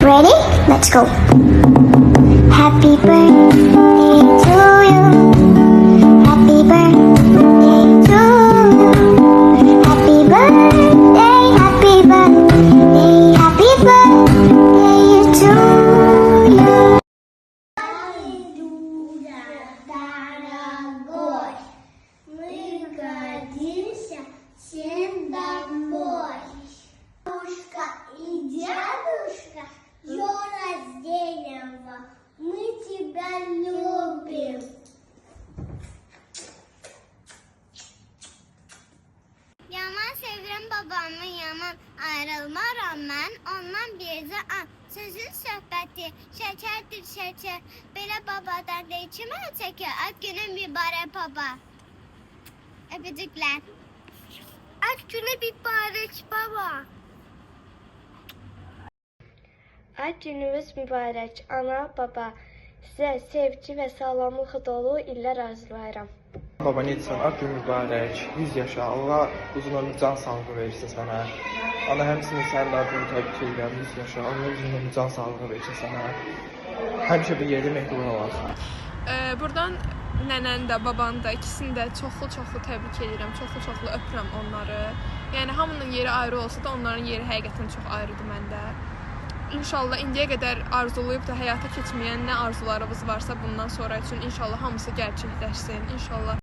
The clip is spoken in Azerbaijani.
Ready? Let's go. Happy birthday to you. Happy birthday to you. Happy birthday, happy birthday, happy birthday to you. Дорогой, мы годимся всем домой. Бабушка и дедушка, днем рождения вам, мы тебя любим. Yaman sevirəm babamı, yaman ayrılma rağmen ondan bircə an. Sözün söhbəti, şəkərdir şəkər. Belə babadan da içimə çəkir. Ad günün mübarək baba. Öpücüklər. Ad günü mübarək baba. Ad gününüz mübarək ana, baba. Sizə sevgi və sağlamlığı dolu illər arzulayıram. Baba necəsən? Ad günün mübarək. 100 yaşa. Allah uzun ömür, can sağlığı versin sənə. Ana həmçinin sənin adını təbrik edirəm. 100 yaşa. Allah uzun ömür, can sağlığı versin sənə. Həmişə bir yerdə mehriban olasın. Buradan nənəni də, babanı da, ikisini də çoxlu təbrik edirəm. Çoxlu öpürəm onları. Yəni hamının yeri ayrı olsa da onların yeri həqiqətən çox ayrıdır məndə. İnşallah indiyə qədər arzulayıb da həyata keçməyən nə arzularımız varsa bundan sonra üçün inşallah hamısı gerçəkləşsin. İnşallah